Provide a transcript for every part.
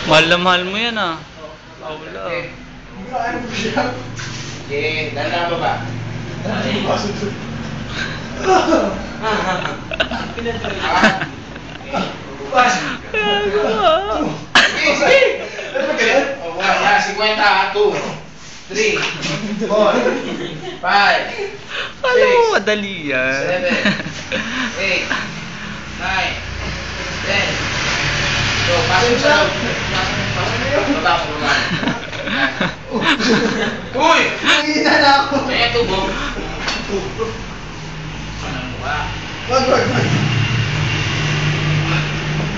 Mahal na mahal mo yan ah. Wala. Okay, dala ba ba? Yan, 50, 2, 3, 4, 5, 6, Alam mo, madali yan. 7, 8, 9, 10. So, pasok mo sa loob. Baba mo, baba. Uy! Hihina na ako. Kaya tubo. Anong mukha? Wag.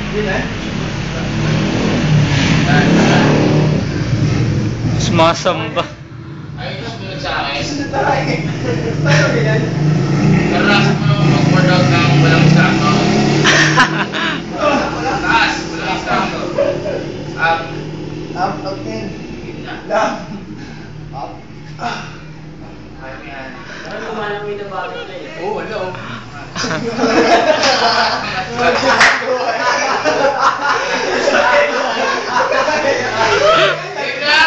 Hindi na. Sumasamba. Ay, ito sumunod sa akin. Paano ganyan? Karanasan mo naman mag-workout ng walang instructor. Taas, walang instructor. Up. Up, in. Gitna. Down. Up. Kaya mo yan. Ano kumalang mo yung bakit na eh? Oo, wala oh. Gitna!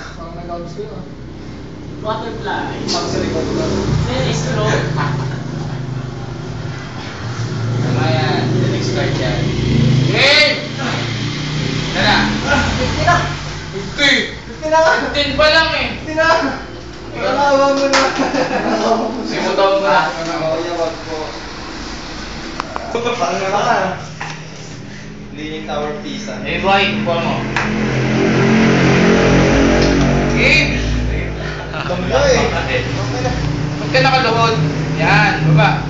Parang nag-outs ko yun. Butterfly. Magsalikot ko. Then stroke. Tama yan. The next card yan. Game! Tara. 50 na. 50! 50 na nga. 10 pa lang eh. 50 na. Nakawa mo na. Simutan mo na. Yawag po. Parang na ka. Leaning Tower Pisa. Hey boy, kuha mo. Game! Huwag ka nakaluhod. Yan, baba.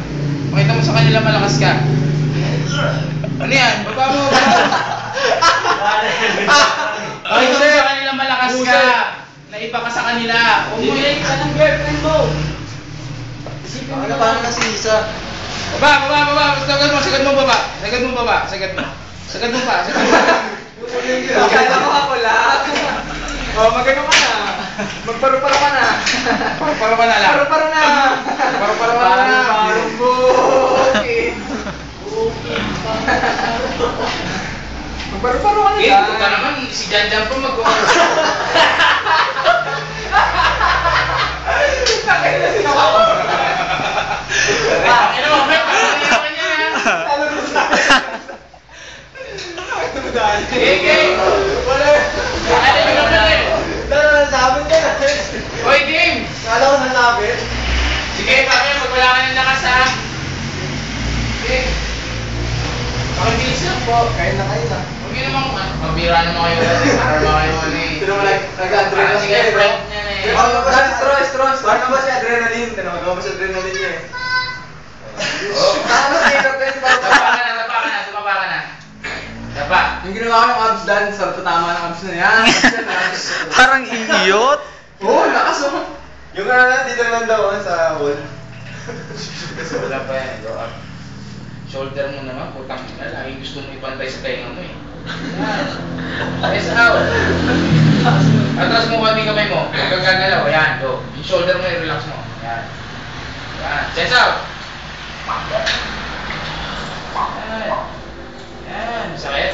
Pakita mo sa kanila malakas ka. Ano yan? Baba mo. Pakita mo sa kanila malakas ka. Naiba ka sa kanila. Huwag mo Bibigay ka ng girlfriend mo. Isipin mo Paano na si Isa? Baba. Sagad mo baba. Sagad mo pa. Sagad mo pa. Akala ko ako lang. Oh, magano ka na. Magparo-paro ka na. Paro ka na lang. Paro-paro na. Paro ka na. Parang okay. Magparo-paro ka na Eh, lang. puta naman. Si Janjan po mag-uuro. Ano mo, Mike? Ano niya? Ano ko sa Game! Wala. Ano yung naman eh? Nasabi ka na. Hoy, game! Kala ko nasabi. Sige, kami, pag wala ka ng lakas ha. Sige. Pakibilis lang po. Kain na kain na. Huwag yun naman, mabira naman kayo. Para ba kayo ano eh. Sino mo nag-adrenaline? Sige, friend niya na eh. Paano ba si adrenaline? Tinawagawa mo si adrenaline niya eh. Oh. Paano si adrenaline? Tumaba ka na. Dapa. Yung ginawa ko ng abs dance, tama ng abs na yan. Parang idiot. Oo, lakas oh. Yung na, dito naman daw sa wall. Wala pa yan. Go up. Shoulder mo naman, putang ina. Lagi gusto mo ipantay sa tenga mo eh. Yan. Press out. Atras mo konti kamay mo. Huwag kang gagalaw. Ayan, go. Yung shoulder mo, i-relax mo. Ayan. Ayan. Chest out. Ayan. Ayan. Sakit.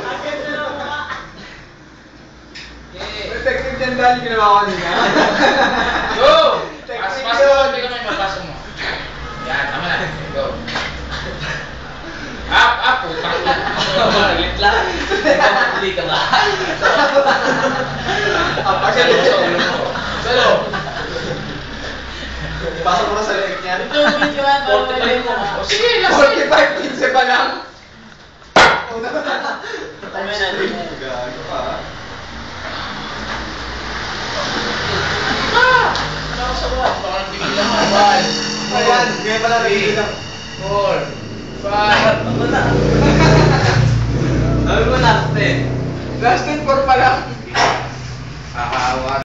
Okay, go. Okay. Technique dyan dahil ginawa ko nila. Go! Pas mo, hindi ka may mapasok mo. Yan, tama na. Go. Up, putang ina. Malit lang. Hindi ka ba? Salo mo sa ulo mo. Salo. Pasok mo sa leg niya. Ito, video nga. 45 mo. O sige, last 45, 15 pa lang. Tama na. Gago ka. Ano ako sa buwan? Baka nang tingin lang ako. 1, Ayan, ganyan pala rin lang. 4, 5. Sabi mo last eh. Last 10 for pa lang. Kakawa.